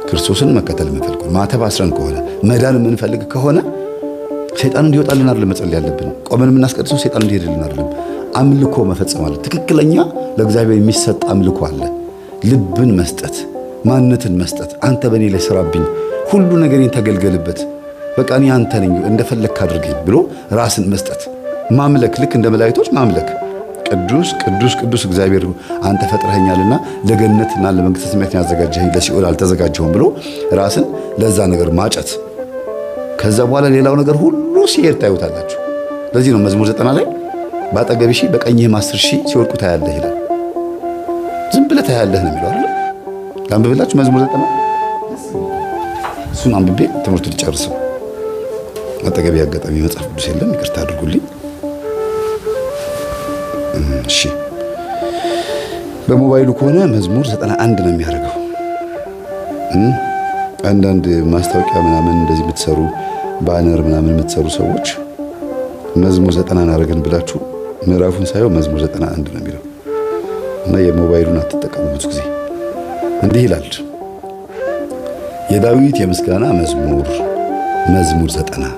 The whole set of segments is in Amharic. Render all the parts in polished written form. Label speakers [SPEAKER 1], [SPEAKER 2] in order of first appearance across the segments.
[SPEAKER 1] ክርስቶስን መከተል የምንፈልግ ማተብ አስረን ከሆነ መዳን የምንፈልግ ከሆነ ሰይጣን እንዲወጣልን አይደለም መጸለይ ያለብን። ቆመን የምናስቀድሰው ሰይጣን እንዲሄድልን አይደለም። አምልኮ መፈጸም አለ። ትክክለኛ ለእግዚአብሔር የሚሰጥ አምልኮ አለ። ልብን መስጠት፣ ማንነትን መስጠት። አንተ በእኔ ላይ ስራብኝ፣ ሁሉ ነገሬን ተገልገልበት፣ በቃ እኔ አንተ ነኝ እንደፈለግክ አድርገኝ ብሎ ራስን መስጠት፣ ማምለክ። ልክ እንደ መላእክቶች ማምለክ። ቅዱስ ቅዱስ ቅዱስ እግዚአብሔር አንተ ፈጥረኸኛልና ለገነትና ለመንግሥተ ሰማያት ያዘጋጀኸኝ ለሲኦል አልተዘጋጀሁም ብሎ ራስን ለዛ ነገር ማጨት። ከዛ በኋላ ሌላው ነገር ሁሉ ሲሄድ ታዩታላችሁ። ለዚህ ነው መዝሙር 90 ላይ ባጠገብህ ሺህ በቀኝህም 10 ሺህ ሲወድቁ ታያለህ ይላል። ዝም ብለህ ታያለህ ነው የሚለው አይደል? አንብብላችሁ መዝሙር 90 እሱን አንብቤ ትምህርቱን ልጨርሰው። አጠገቤ አጋጣሚ መጽሐፍ ቅዱስ የለም፣ ይቅርታ አድርጉልኝ። እሺ በሞባይሉ ከሆነ መዝሙር 91 ነው የሚያደርገው። አንዳንድ ማስታወቂያ ምናምን እንደዚህ የምትሰሩ ባነር ምናምን የምትሰሩ ሰዎች መዝሙር 90 አደረግን ብላችሁ ምዕራፉን ሳይሆን መዝሙር 91 ነው የሚለው እና የሞባይሉን አትጠቀሙ። ብዙ ጊዜ እንዲህ ይላል፣ የዳዊት የምስጋና መዝሙር 90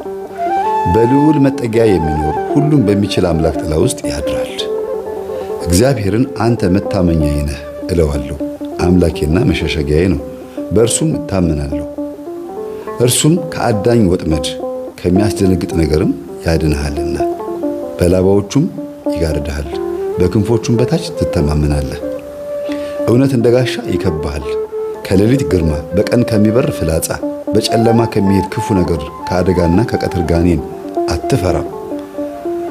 [SPEAKER 1] በልዑል መጠጊያ የሚኖር ሁሉም በሚችል አምላክ ጥላ ውስጥ ያድራል። እግዚአብሔርን አንተ መታመኛዬ ነህ እለዋለሁ። አምላኬና መሸሸጊያዬ ነው፣ በእርሱም እታመናለሁ። እርሱም ከአዳኝ ወጥመድ ከሚያስደነግጥ ነገርም ያድንሃልና፣ በላባዎቹም ይጋርድሃል፣ በክንፎቹም በታች ትተማመናለህ። እውነት እንደ ጋሻ ይከብብሃል፣ ከሌሊት ግርማ፣ በቀን ከሚበር ፍላጻ፣ በጨለማ ከሚሄድ ክፉ ነገር፣ ከአደጋና ከቀትር ጋኔን አትፈራም።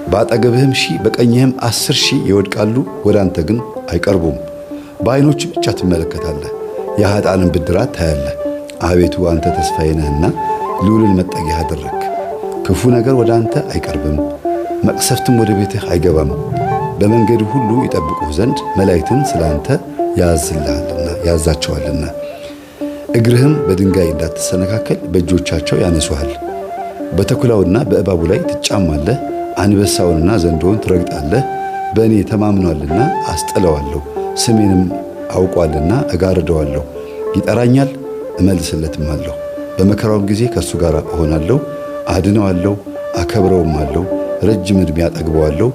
[SPEAKER 1] በአጠገብህም 1000 በቀኝህም 10,000 ይወድቃሉ፣ ወደ አንተ ግን አይቀርቡም። በዓይኖች ብቻ ትመለከታለህ፣ የኃጥአንን ብድራት ታያለህ። አቤቱ አንተ ተስፋዬ ነህና ልዑልን መጠጊያ አደረግህ። ክፉ ነገር ወደ አንተ አይቀርብም፣ መቅሰፍትም ወደ ቤትህ አይገባም። በመንገድ ሁሉ ይጠብቁህ ዘንድ መላእክትን ስለ አንተ ያዛቸዋልና፣ እግርህም በድንጋይ እንዳትሰነካከል በእጆቻቸው ያነሱሃል። በተኩላውና በእባቡ ላይ ትጫማለህ፣ አንበሳውንና ዘንዶውን ትረግጣለህ። በእኔ ተማምኗልና አስጥለዋለሁ፣ ስሜንም አውቋልና እጋርደዋለሁ። ይጠራኛል እመልስለትማለሁ፣ በመከራውም ጊዜ ከእሱ ጋር እሆናለሁ። አድነዋለሁ፣ አከብረውማለሁ፣ ረጅም ዕድሜ አጠግበዋለሁ፣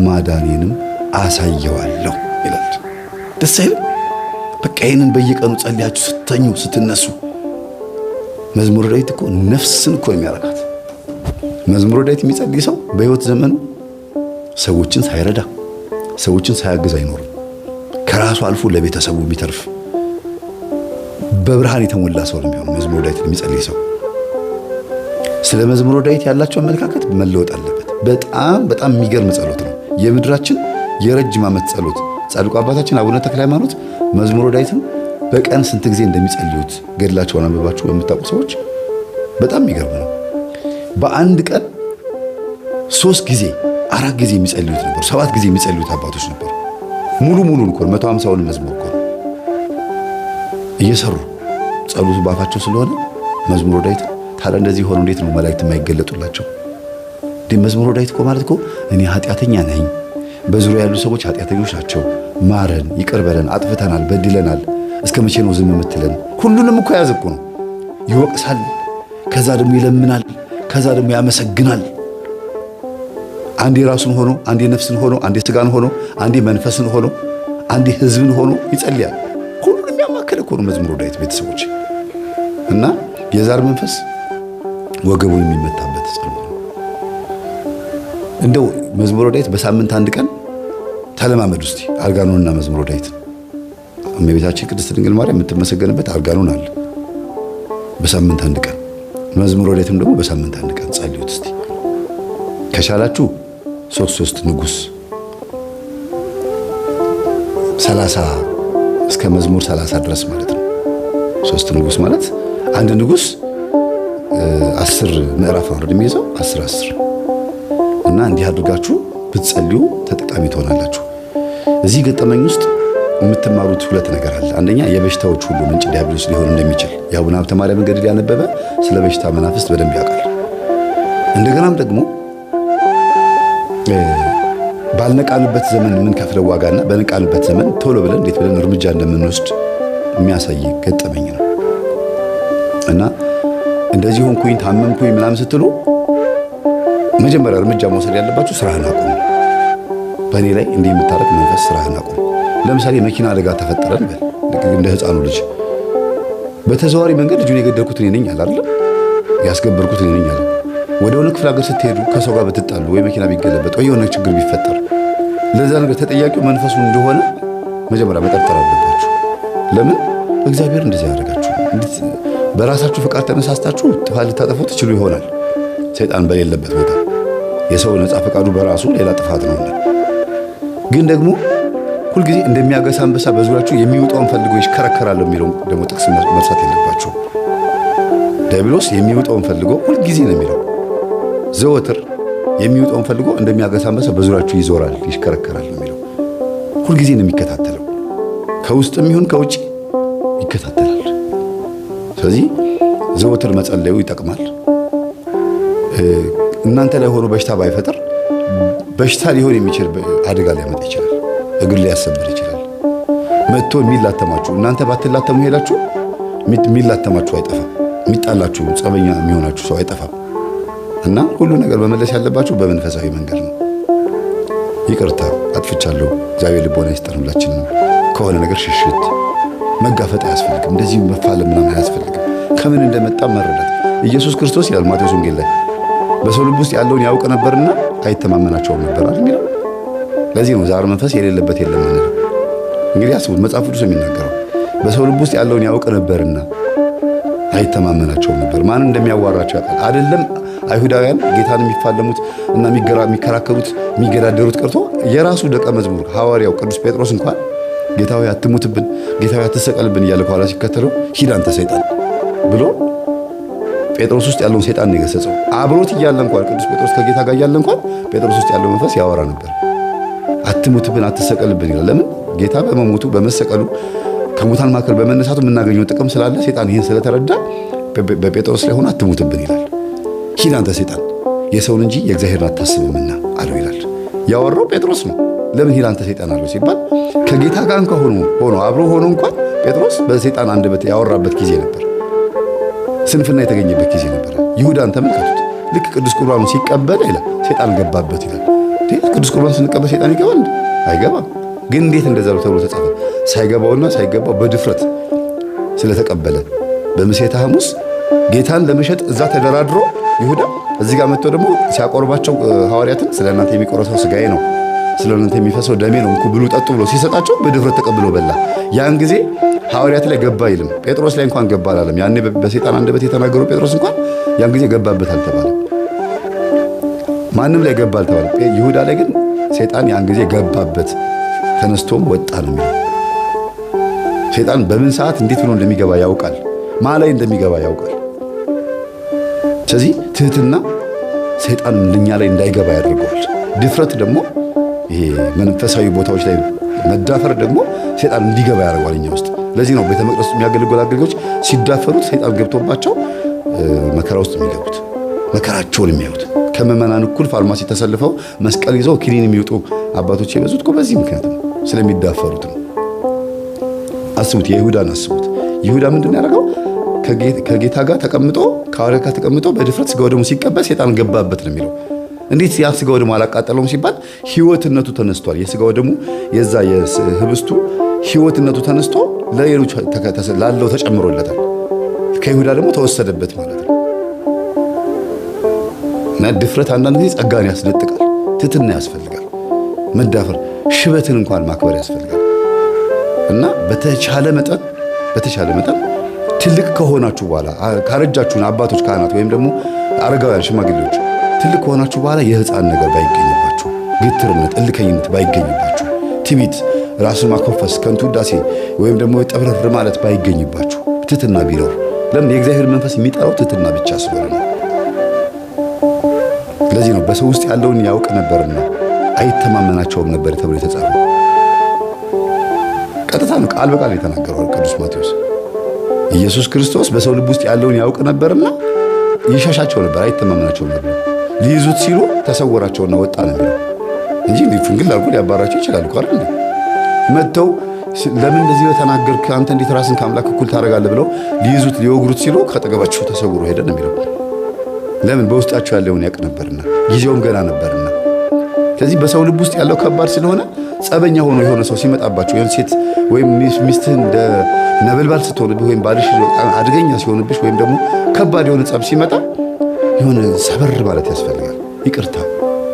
[SPEAKER 1] ማዳኔንም አሳየዋለሁ ይላል። ደስ አይልም? በቃ ይህንን በየቀኑ ጸልያችሁ ስተኙ ስትነሱ። መዝሙረ ዳዊት እኮ ነፍስን እኮ የሚያረካት። መዝሙረ ዳዊት የሚጸልይ ሰው በሕይወት ዘመኑ ሰዎችን ሳይረዳ ሰዎችን ሳያግዝ አይኖርም። ከራሱ አልፎ ለቤተሰቡ የሚተርፍ በብርሃን የተሞላ ሰው ነው የሚሆነው መዝሙረ ዳዊት የሚጸልይ ሰው። ስለ መዝሙረ ዳዊት ያላቸው አመለካከት መለወጥ አለበት። በጣም በጣም የሚገርም ጸሎት ነው። የምድራችን የረጅም ዓመት ጸሎት። ጻድቁ አባታችን አቡነ ተክለ ሃይማኖት መዝሙረ ዳዊትን በቀን ስንት ጊዜ እንደሚጸልዩት ገድላቸውን አንብባችሁ የምታውቁ ሰዎች በጣም የሚገርም ነው። በአንድ ቀን 3 ጊዜ 4 ጊዜ የሚጸልዩት ነበሩ። 7 ጊዜ የሚጸልዩት አባቶች ነበሩ። ሙሉን እኮ 150ውን መዝሙር እኮ እየሰሩ ጸሎቱ ባፋቸው ስለሆነ መዝሙረ ዳዊት። ታዲያ እንደዚህ ሆኖ እንዴት ነው መላእክት የማይገለጡላቸው? መዝሙረ ዳዊት እኮ ማለት እኮ እኔ ኃጢአተኛ ነኝ፣ በዙሪያ ያሉ ሰዎች ኃጢአተኞች ናቸው፣ ማረን፣ ይቅር በለን፣ አጥፍተናል፣ በድለናል፣ እስከ መቼ ነው ዝም የምትለን? ሁሉንም እኮ ያዘ እኮ ነው። ይወቅሳል፣ ከዛ ደግሞ ይለምናል፣ ከዛ ደግሞ ያመሰግናል። አንዴ ራሱን ሆኖ፣ አንዴ ነፍስን ሆኖ፣ አንዴ ስጋን ሆኖ፣ አንዴ መንፈስን ሆኖ፣ አንዴ ሕዝብን ሆኖ ይጸልያል። ሁሉንም ያማከለ እኮ ነው መዝሙረ ዳዊት ቤተሰቦች። እና የዛር መንፈስ ወገቡን የሚመታበት ጸሎት ነው። እንደው መዝሙረ ዳዊት በሳምንት አንድ ቀን ተለማመዱ እስቲ። አርጋኖንና መዝሙረ ዳዊት እመቤታችን ቅድስት ድንግል ማርያም የምትመሰገንበት አርጋኖን አለ። በሳምንት አንድ ቀን መዝሙረ ዳዊትም ደግሞ በሳምንት አንድ ቀን ጸልዩት እስቲ። ከቻላችሁ 3 ንጉስ 30 እስከ መዝሙር 30 ድረስ ማለት ነው። 3 ንጉስ ማለት አንድ ንጉስ 10 ምዕራፍ ነው የሚይዘው 10 እና እንዲህ አድርጋችሁ ብትጸልዩ ተጠቃሚ ትሆናላችሁ። እዚህ ገጠመኝ ውስጥ የምትማሩት 2 ነገር አለ። አንደኛ የበሽታዎች ሁሉ ምንጭ ዲያብሎስ ሊሆን እንደሚችል የአቡነ ሀብተ ማርያም ገድል ያነበበ ስለ በሽታ መናፍስት በደንብ ያውቃል። እንደገናም ደግሞ ባልነቃንበት ዘመን የምንከፍለው ዋጋና በነቃንበት ዘመን ቶሎ ብለን እንዴት ብለን እርምጃ እንደምንወስድ የሚያሳይ ገጠመኝ ነው። እና እንደዚህ ሆንኩኝ ታመምኩኝ ምናምን ስትሉ መጀመሪያ እርምጃ መውሰድ ያለባችሁ ስራህን አቁም። በእኔ ላይ እንዲህ የምታረግ መንፈስ ስራህን አቁም። ለምሳሌ መኪና አደጋ ተፈጠረ እንበል። እንደ ህፃኑ ልጅ በተዘዋዋሪ መንገድ ልጁን የገደልኩት እኔ ነኝ አላለ፣ ያስገበርኩት እኔ ነኝ አለ። ወደ ሆነ ክፍለ ሀገር ስትሄዱ ከሰው ጋር ብትጣሉ ወይ መኪና ቢገለበጥ ወይ የሆነ ችግር ቢፈጠር ለዛ ነገር ተጠያቂው መንፈሱ እንደሆነ መጀመሪያ መጠርጠር አለባችሁ። ለምን እግዚአብሔር እንደዚህ ያደርጋችሁ? በራሳችሁ ፍቃድ ተነሳስታችሁ ጥፋት ልታጠፉ ትችሉ ይሆናል። ሰይጣን በሌለበት ቦታ የሰው ነፃ ፈቃዱ በራሱ ሌላ ጥፋት ነውና፣ ግን ደግሞ ሁልጊዜ እንደሚያገሳ አንበሳ በዙሪያችሁ የሚወጣውን ፈልጎ ይሽከረከራል የሚለው ደግሞ ጥቅስ መርሳት የለባችሁ። ዲያብሎስ የሚወጣውን ፈልጎ ሁልጊዜ ነው የሚለው፣ ዘወትር የሚወጣውን ፈልጎ እንደሚያገሳ አንበሳ በዙሪያችሁ ይዞራል ይሽከረከራል የሚለው። ሁልጊዜ ነው የሚከታተለው፣ ከውስጥም ይሁን ከውጭ ይከታተላል። ስለዚህ ዘወትር መጸለዩ ይጠቅማል። እናንተ ላይ ሆኖ በሽታ ባይፈጥር በሽታ ሊሆን የሚችል አደጋ ሊያመጣ ይችላል። እግር ሊያሰብር ይችላል። መጥቶ የሚላተማችሁ እናንተ ባትላተሙ ሄዳችሁ የሚላተማችሁ አይጠፋም። የሚጣላችሁ ጸበኛ የሚሆናችሁ ሰው አይጠፋም። እና ሁሉ ነገር መመለስ ያለባችሁ በመንፈሳዊ መንገድ ነው። ይቅርታ አጥፍቻለሁ፣ እግዚአብሔር ልቦና ይስጠን። ሁላችንም ከሆነ ነገር ሽሽት መጋፈጥ አያስፈልግም። እንደዚህ መፋለም ምናምን አያስፈልግም። ከምን እንደመጣ መረዳት። ኢየሱስ ክርስቶስ ይላል ማቴዎስ ወንጌል ላይ በሰው ልብ ውስጥ ያለውን ያውቅ ነበርና አይተማመናቸውም ነበር አይደል? ለዚህ ነው ዛር መንፈስ የሌለበት የለም ማለት። እንግዲህ አስቡት፣ መጽሐፍ ቅዱስ የሚናገረው በሰው ልብ ውስጥ ያለውን ያውቅ ነበርና አይተማመናቸውም ነበር። ማን እንደሚያዋራቸው ያውቃል። አይደለም አይሁዳውያን ጌታን የሚፋለሙት እና የሚከራከሩት የሚገዳደሩት ቀርቶ የራሱ ደቀ መዝሙር ሐዋርያው ቅዱስ ጴጥሮስ እንኳን ጌታዊ አትሙትብን፣ ጌታዊ አትሰቀልብን እያለ ከኋላ ሲከተለው ሂድ አንተ ሰይጣን ብሎ ጴጥሮስ ውስጥ ያለውን ሰይጣን ነው የገሰጸው። አብሮት እያለ እንኳን ቅዱስ ጴጥሮስ ከጌታ ጋር እያለ እንኳን ጴጥሮስ ውስጥ ያለው መንፈስ ያወራ ነበር። አትሙትብን አትሰቀልብን ይላል። ለምን? ጌታ በመሞቱ በመሰቀሉ ከሙታን መካከል በመነሳቱ የምናገኘው ጥቅም ስላለ ሰይጣን ይህን ስለተረዳ በጴጥሮስ ላይ ሆኖ አትሙትብን ይላል። ሂድ አንተ ሰይጣን የሰውን እንጂ የእግዚአብሔርን አታስብምና አለው ይላል። ያወራው ጴጥሮስ ነው። ለምን ሂድ አንተ ሰይጣን አለው ሲባል ከጌታ ጋር እንኳን ሆኖ አብሮ ሆኖ እንኳን ጴጥሮስ በሰይጣን አንደበት ያወራበት ጊዜ ነበር። ስንፍና የተገኘበት ጊዜ ነበር። ይሁዳን ተመልከቱት። ልክ ቅዱስ ቁርባኑን ሲቀበል ይላል ሰይጣን ገባበት ይላል። ቅዱስ ቁርባን ስንቀበል ሰይጣን ይገባል? አይገባም። ግን እንዴት እንደዛ ተብሎ ተጻፈ? ሳይገባውና ሳይገባው በድፍረት ስለተቀበለ በምሴተ ሐሙስ ጌታን ለመሸጥ እዛ ተደራድሮ ይሁዳ እዚህ ጋር መጥቶ ደግሞ ሲያቆርባቸው ሐዋርያትን ስለ እናንተ የሚቆረሰው ስጋዬ ነው፣ ስለ እናንተ የሚፈሰው ደሜ ነው፣ እንኩ ብሉ ጠጡ ብሎ ሲሰጣቸው በድፍረት ተቀብሎ በላ። ያን ጊዜ ሐዋርያት ላይ ገባ አይልም። ጴጥሮስ ላይ እንኳን ገባ አላለም። ያኔ በሰይጣን አንደበት የተናገረው ጴጥሮስ እንኳን ያን ጊዜ ገባበት አልተባለም። ማንም ላይ ገባ አልተባለም። ይሁዳ ላይ ግን ሰይጣን ያን ጊዜ ገባበት፣ ተነስቶም ወጣ ነው የሚለው። ሰይጣን በምን ሰዓት እንዴት ብሎ እንደሚገባ ያውቃል። ማ ላይ እንደሚገባ ያውቃል። ስለዚህ ትህትና ሰይጣን እኛ ላይ እንዳይገባ ያደርገዋል። ድፍረት ደግሞ ይሄ መንፈሳዊ ቦታዎች ላይ መዳፈር ደግሞ ሰይጣን እንዲገባ ያደርገዋል እኛ ውስጥ። ለዚህ ነው ቤተ መቅደስ የሚያገለግሉ አገልጋዮች ሲዳፈሩት ሰይጣን ገብቶባቸው መከራ ውስጥ የሚገቡት መከራቸውን የሚያዩት። ከምዕመናን እኩል ፋርማሲ ተሰልፈው መስቀል ይዘው ኪኒን የሚወጡ አባቶች የበዙት እኮ በዚህ ምክንያት ነው፣ ስለሚዳፈሩት ነው። አስቡት፣ የይሁዳን አስቡት። ይሁዳ ምንድን ያደረገው? ከጌታ ጋር ተቀምጦ ከሐዋርያት ጋር ተቀምጦ በድፍረት ስጋው ደግሞ ሲቀበል ሰይጣን ገባበት ነው የሚለው። እንዴት ያ ስጋው ደግሞ አላቃጠለውም ሲባል ሕይወትነቱ ተነስቷል። የስጋው ደግሞ የዛ የህብስቱ ሕይወትነቱ ተነስቶ ለሌሎች ላለው ተጨምሮለታል። ከይሁዳ ደግሞ ተወሰደበት ማለት ነው። እና ድፍረት አንዳንድ ጊዜ ጸጋን ያስነጥቃል። ትህትና ያስፈልጋል። መዳፈር ሽበትን እንኳን ማክበር ያስፈልጋል። እና በተቻለ መጠን ትልቅ ከሆናችሁ በኋላ ካረጃችሁን አባቶች፣ ካህናት ወይም ደግሞ አረጋውያን ሽማግሌዎች ትልቅ ከሆናችሁ በኋላ የህፃን ነገር ባይገኝባችሁ፣ ግትርነት፣ እልከኝነት ባይገኝባችሁ፣ ትዕቢት፣ ራስን ማኮፈስ፣ ከንቱ ውዳሴ ወይም ደግሞ ጠብረር ማለት ባይገኝባችሁ ትህትና ቢኖር። ለምን? የእግዚአብሔር መንፈስ የሚጠራው ትህትና ብቻ ስለሆነ ነው። ለዚህ ነው በሰው ውስጥ ያለውን ያውቅ ነበርና አይተማመናቸውም ነበር ተብሎ የተጻፈው። ቀጥታ ነው፣ ቃል በቃል የተናገረው ቅዱስ ማቴዎስ። ኢየሱስ ክርስቶስ በሰው ልብ ውስጥ ያለውን ያውቅ ነበርና ይሸሻቸው ነበር፣ አይተማመናቸውም ነበር። ሊይዙት ሲሉ ተሰወራቸውና ወጣ ነበር እንጂ ፍንግል አድርጎ ሊያባራቸው ይችላል እኮ አይደል? መጥተው ለምን እንደዚህ ተናገርክ? አንተ እንዴት ራስን ከአምላክ እኩል ታደርጋለህ? ብለው ሊይዙት ሊወግሩት ሲሉ ከአጠገባቸው ተሰውሮ ሄደ ነው የሚለው። ለምን? በውስጣቸው ያለውን ያውቅ ነበርና ጊዜውም ገና ነበርና። ስለዚህ በሰው ልብ ውስጥ ያለው ከባድ ስለሆነ ጸበኛ ሆኖ የሆነ ሰው ሲመጣባቸው ወይም ሴት ወይም ሚስትህ እንደ ነበልባል ስትሆንብህ ወይም ባልሽ አደገኛ ሲሆንብሽ ወይም ደግሞ ከባድ የሆነ ጸብ ሲመጣ የሆነ ሰበር ማለት ያስፈልጋል። ይቅርታ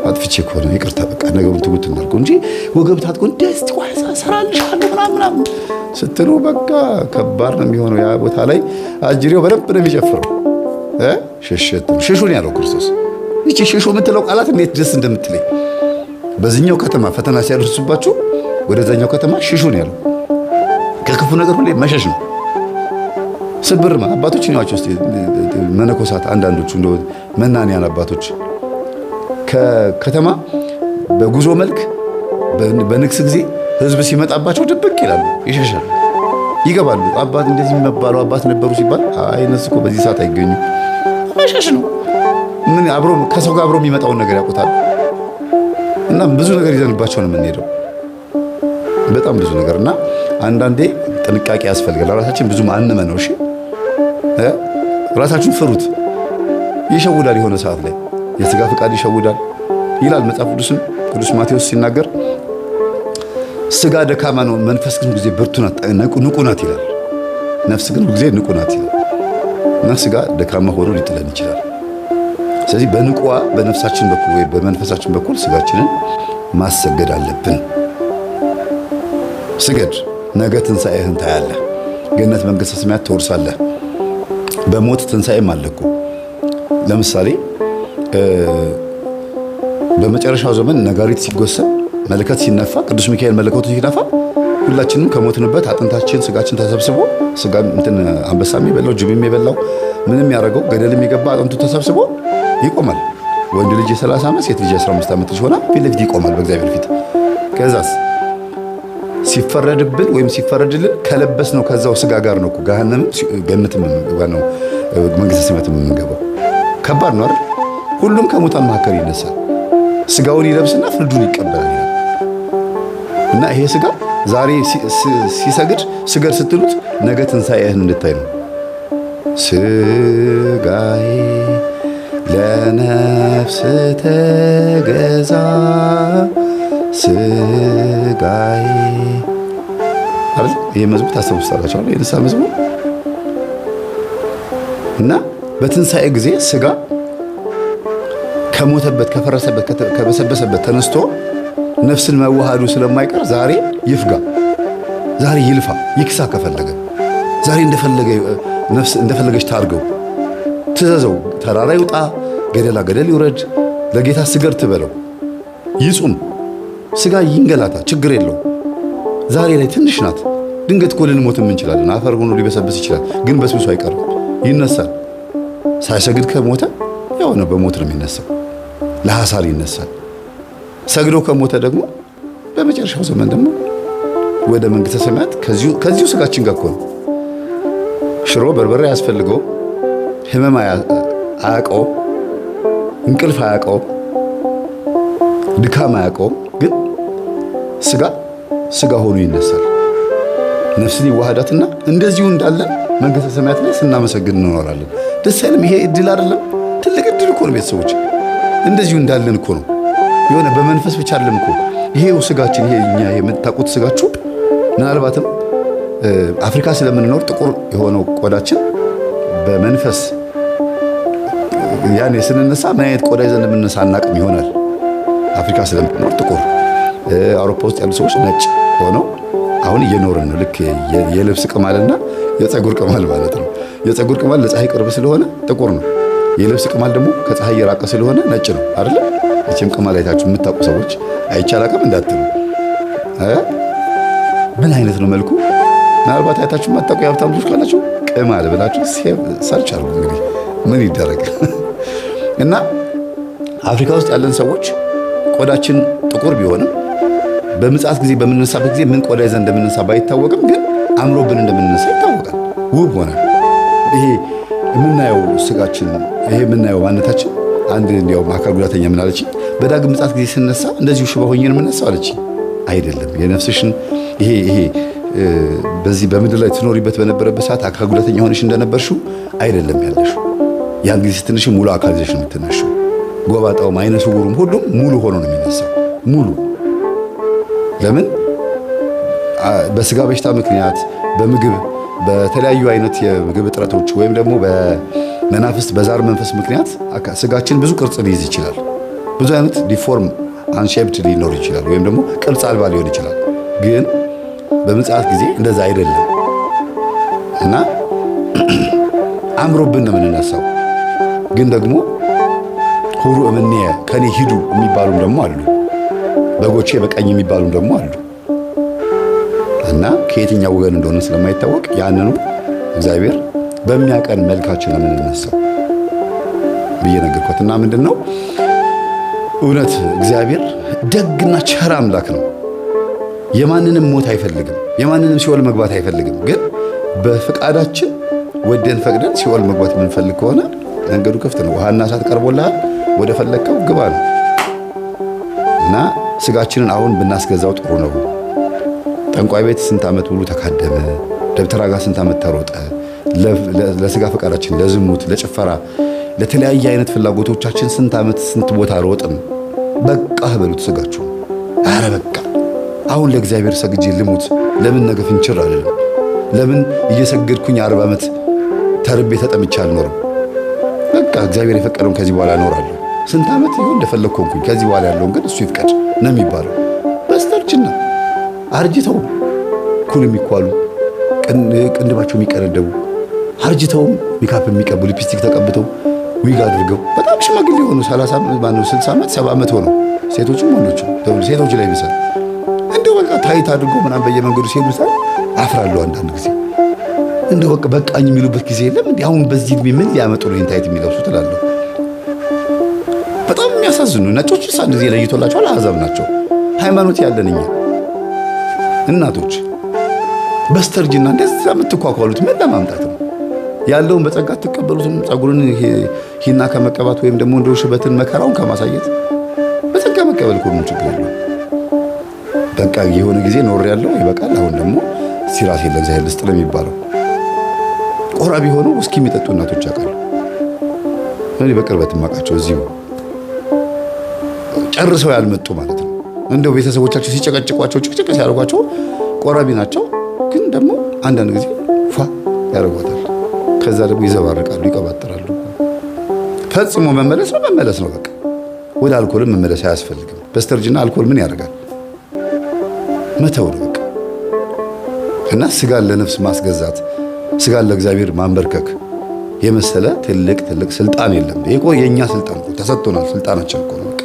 [SPEAKER 1] አጥፍቼ ከሆነ ይቅርታ፣ በቃ ነገሩን ትጉት እናድርገው እንጂ ወገብ ታጥቆ ደስ ዋሳ ሰራልሻለሁ ምናምን ስትሉ በቃ ከባድ ነው የሚሆነው። ያ ቦታ ላይ አጅሬው በደንብ ነው የሚጨፍረው። ሽሹን ያለው ክርስቶስ። ይቺ ሽሹ የምትለው ቃላት እንዴት ደስ እንደምትለኝ። በዚህኛው ከተማ ፈተና ሲያደርሱባችሁ ወደዛኛው ከተማ ሽሹን ያለው ከክፉ ነገር ሁሌ መሸሽ ነው። ስብርማ አባቶች ናቸው። እስቲ መነኮሳት አንዳንዶቹ እንደ መናንያን አባቶች ከከተማ በጉዞ መልክ በንግስ ጊዜ ህዝብ ሲመጣባቸው ድብቅ ይላሉ፣ ይሸሻሉ፣ ይገባሉ። አባት እንደዚህ የሚባሉ አባት ነበሩ ሲባል አይ እነሱ እኮ በዚህ ሰዓት አይገኙ፣ መሸሽ ነው። ምን አብሮ ከሰው ጋር አብሮ የሚመጣውን ነገር ያውቁታል። እና ብዙ ነገር ይዘንባቸው ነው የምንሄደው፣ በጣም ብዙ ነገር። እና አንዳንዴ ጥንቃቄ ያስፈልጋል። ራሳችን ብዙ ማንመ ነው። እሺ ራሳችሁን ፍሩት። ይሸውዳል፣ የሆነ ሰዓት ላይ የሥጋ ፍቃድ ይሸውዳል ይላል መጽሐፍ ቅዱስም። ቅዱስ ማቴዎስ ሲናገር ሥጋ ደካማ ነው፣ መንፈስ ግን ጊዜ ብርቱ ናት፣ ንቁ ናት ይላል። ነፍስ ግን ጊዜ ንቁ ናት ይላል። እና ሥጋ ደካማ ሆኖ ሊጥለን ይችላል። ስለዚህ በንቁዋ በነፍሳችን በኩል ወይ በመንፈሳችን በኩል ሥጋችንን ማሰገድ አለብን። ስገድ፣ ነገ ትንሣኤህን ታያለህ፣ ገነት መንግሥተ ሰማያት ትወርሳለህ። በሞት ትንሣኤም አለ እኮ። ለምሳሌ በመጨረሻው ዘመን ነጋሪት ሲጎሰም መለከት ሲነፋ ቅዱስ ሚካኤል መለከቱ ሲነፋ ሁላችንም ከሞትንበት አጥንታችን ስጋችን ተሰብስቦ ስጋ እንትን አንበሳም የበላው ጅብም የበላው ምንም ያደረገው ገደልም የገባ አጥንቱ ተሰብስቦ ይቆማል። ወንድ ልጅ የ30 ዓመት ሴት ልጅ የ15 ዓመት ልጅ ሆና ፊት ለፊት ይቆማል በእግዚአብሔር ፊት። ከዛስ ሲፈረድብን ወይም ሲፈረድልን ከለበስ ነው ከዛው ስጋ ጋር ነው ገሃነም ገነትም ነው መንግስተ ሰማያት የምንገባው። ከባድ ነው አይደል? ሁሉም ከሙታን መካከል ይነሳል፣ ስጋውን ይለብስና ፍርዱን ይቀበላል። እና ይሄ ስጋ ዛሬ ሲሰግድ ስገድ ስትሉት ነገ ትንሣኤህን እንድታይ ነው። ስጋዬ ለነፍስ ተገዛ፣ ስጋዬ አይደል? ይሄ መዝሙር ታስታውሳላችሁ? የንስሐ መዝሙር። እና በትንሣኤ ጊዜ ስጋ ከሞተበት ከፈረሰበት ከበሰበሰበት ተነስቶ ነፍስን መዋሃዱ ስለማይቀር ዛሬ ይፍጋ፣ ዛሬ ይልፋ፣ ይክሳ። ከፈለገ ዛሬ ነፍስ እንደፈለገች ታርገው፣ ትዘዘው። ተራራ ይውጣ፣ ገደላ ገደል ይውረድ፣ ለጌታ ስገድ ትበለው፣ ይጹም። ስጋ ይንገላታ፣ ችግር የለው። ዛሬ ላይ ትንሽ ናት። ድንገት እኮ ልንሞትም እንችላለን። አፈር ሆኖ ሊበሰብስ ይችላል፣ ግን በስብሶ አይቀርም፣ ይነሳል። ሳይሰግድ ከሞተ ያው ነው፣ በሞት ነው የሚነሳው። ለሐሳር ይነሳል። ሰግዶ ከሞተ ደግሞ በመጨረሻው ዘመን ደግሞ ወደ መንግስተ ሰማያት ከዚሁ ስጋችን ጋር እኮ ነው። ሽሮ በርበሬ አያስፈልገው፣ ህመም አያውቀው፣ እንቅልፍ አያውቀው፣ ድካም አያውቀው። ግን ስጋ ሆኖ ይነሳል። ነፍስን ይዋሃዳትና እንደዚሁ እንዳለን መንግስተ ሰማያት ላይ ስናመሰግን እንኖራለን። ደስ አይልም? ይሄ እድል አይደለም? ትልቅ እድል እኮ ነው ቤተሰቦች። እንደዚሁ እንዳለን እኮ ነው። የሆነ በመንፈስ ብቻ አይደለም እኮ ይሄው ስጋችን፣ ይሄ እኛ የምታውቁት ስጋችሁ ምናልባትም አፍሪካ ስለምንኖር ጥቁር የሆነው ቆዳችን በመንፈስ ያኔ ስንነሳ ምን አይነት ቆዳ ይዘን እንደምንነሳ አናቅም ይሆናል። አፍሪካ ስለምንኖር ጥቁር፣ አውሮፓ ውስጥ ያሉ ሰዎች ነጭ ሆነው አሁን እየኖርን ነው። ልክ የልብስ ቅማልና የፀጉር ቅማል ማለት ነው። የፀጉር ቅማል ለፀሐይ ቅርብ ስለሆነ ጥቁር ነው። የልብስ ቅማል ደግሞ ከፀሐይ የራቀ ስለሆነ ነጭ ነው አይደል? እቺም ቅማል አይታችሁ የምታውቁ ሰዎች አይቻላቅም እንዳትሉ። ምን አይነት ነው መልኩ? ምናልባት አይታችሁ የማታውቁ የሀብታም ልጆች ካላችሁ ቅማል ብላችሁ ሰርች አድርጉ። እንግዲህ ምን ይደረግ እና አፍሪካ ውስጥ ያለን ሰዎች ቆዳችን ጥቁር ቢሆንም በምጽአት ጊዜ በምንነሳበት ጊዜ ምን ቆዳ ይዘን እንደምንነሳ ባይታወቅም ግን አምሮብን እንደምንነሳ ይታወቃል። ውብ ሆነ። ይሄ የምናየው ስጋችን፣ ይሄ የምናየው ማንነታችን። አንድ እንዲያው አካል ጉዳተኛ ምን አለች? በዳግም ምጽአት ጊዜ ስነሳ እንደዚሁ ሽባ ሆኜ ነው የምነሳው አለች። አይደለም፣ የነፍስሽን ይሄ በዚህ በምድር ላይ ትኖሪበት በነበረበት ሰዓት አካል ጉዳተኛ ሆነሽ እንደነበርሽው አይደለም ያለሽው። ያን ጊዜ ስትነሺ ሙሉ አካል ይዘሽ ነው የምትነሺው። ጎባጣውም አይነ ስውሩም ሁሉም ሙሉ ሆኖ ነው የሚነሳው። ሙሉ ለምን? በስጋ በሽታ ምክንያት በምግብ በተለያዩ አይነት የምግብ እጥረቶች ወይም ደግሞ በመናፍስት በዛር መንፈስ ምክንያት ስጋችን ብዙ ቅርጽ ሊይዝ ይችላል። ብዙ አይነት ዲፎርም አንሼፕድ ሊኖር ይችላል፣ ወይም ደግሞ ቅርጽ አልባ ሊሆን ይችላል። ግን በምጽአት ጊዜ እንደዛ አይደለም እና አምሮብን ነው የምንነሳው። ግን ደግሞ ሁሩ እምኔ ከኔ ሂዱ የሚባሉም ደግሞ አሉ፣ በጎቼ በቀኝ የሚባሉም ደግሞ አሉ። እና ከየትኛው ወገን እንደሆነ ስለማይታወቅ ያንኑ እግዚአብሔር በሚያቀን መልካችን ነው የምንነሳው ብዬ ነገርኳት። እና ምንድነው እውነት እግዚአብሔር ደግና ቸር አምላክ ነው። የማንንም ሞት አይፈልግም፣ የማንንም ሲኦል መግባት አይፈልግም። ግን በፍቃዳችን ወደን ፈቅደን ሲኦል መግባት የምንፈልግ ከሆነ መንገዱ ክፍት ነው። ውሃና እሳት ቀርቦልሃል፣ ወደ ፈለግከው ግባ ነው። እና ስጋችንን አሁን ብናስገዛው ጥሩ ነው። ጠንቋይ ቤት ስንት ዓመት ሙሉ ተካደመ፣ ደብተራ ጋር ስንት ዓመት ተሮጠ፣ ለስጋ ፈቃዳችን፣ ለዝሙት፣ ለጭፈራ፣ ለተለያየ አይነት ፍላጎቶቻችን ስንት ዓመት ስንት ቦታ ሮጥን። በቃ በሉት ስጋችሁ። አረ በቃ አሁን ለእግዚአብሔር ሰግጄ ልሙት። ለምን ነገ ፍንችር አይደለም? ለምን እየሰገድኩኝ 40 ዓመት ተርቤ ተጠምቼ አልኖርም? በቃ እግዚአብሔር የፈቀደውን ከዚህ በኋላ እኖራለሁ። ስንት ዓመት ይሁን እንደፈለግኩ ሆንኩኝ። ከዚህ በኋላ ያለውን ግን እሱ ይፍቀድ ነው የሚባለው። በስተርጅና አርጅተው ኩል የሚኳሉ ቅንድባቸው የሚቀነደቡ አርጅተውም ሜካፕ የሚቀቡ ሊፕስቲክ ተቀብተው ዊግ አድርገው በጣም ሽማግሌ የሆኑ 30 ማነው 60 ዓመት 70 ዓመት ሆነው ሴቶችም ወንዶችም ሴቶች ላይ ቢሰል እንደው በቃ ታይት አድርገው ምናምን በየመንገዱ ሲሄዱ ሳይ አፍራለሁ። አንዳንድ ጊዜ እንደው በቃ በቃኝ የሚሉበት ጊዜ የለም እንዴ? አሁን በዚህ እድሜ ምን ሊያመጡ ነው ታይት የሚለብሱት እላለሁ። በጣም የሚያሳዝኑ ነጮች ሳንድ ጊዜ ለይቶላቸዋል። አሕዛብ ናቸው። ሃይማኖት ያለን እኛ እናቶች በስተርጅና እንደዛ የምትኳኳሉት ምን ለማምጣት ነው? ያለውን በጸጋ ተቀበሉትም። ጸጉርን ሂና ከመቀባት ወይም ደግሞ እንደው ሽበትን መከራውን ከማሳየት በጸጋ መቀበል እኮ ነው ችግር የለውም። በቃ የሆነ ጊዜ ኖር ያለው ይበቃል። አሁን ደግሞ ሲራሴ ለእግዚአብሔር ልስጥ ነው የሚባለው። ቆራቢ ሆነው እስኪ የሚጠጡ እናቶች ያውቃሉ። እኔ በቅርበት የማውቃቸው እዚሁ ጨርሰው ያልመጡ ማለት ነው። እንደው ቤተሰቦቻቸው ሲጨቀጭቋቸው ጭቅጭቅ ሲያደርጓቸው ቆራቢ ናቸው፣ ግን ደግሞ አንዳንድ ጊዜ ፏ ያደርጓታል። ከዛ ደግሞ ይዘባርቃሉ፣ ይቀባጥራሉ። ፈጽሞ መመለስ ነው በቃ። ወደ አልኮልም መመለስ አያስፈልግም። በስተርጅና አልኮል ምን ያደርጋል? መተው ነው በቃ። እና ስጋን ለነፍስ ማስገዛት፣ ስጋን ለእግዚአብሔር ማንበርከክ የመሰለ ትልቅ ስልጣን የለም። ይሄ እኮ የኛ ስልጣን እኮ ተሰጥቶናል። ስልጣናችን እኮ ነው በቃ።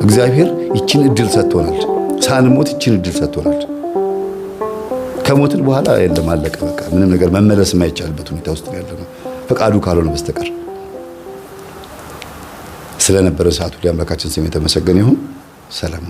[SPEAKER 1] እግዚአብሔር ይችን እድል ሰጥቶናል። ሳንሞት ይችን እድል ሰጥቶናል። ከሞትን በኋላ የለም አለቀ በቃ። ምንም ነገር መመለስ የማይቻልበት ሁኔታ ውስጥ ያለነው ፈቃዱ ካልሆነ በስተቀር። ስለነበረ ሰዓቱ አምላካችን ስም የተመሰገነ ይሁን። ሰላም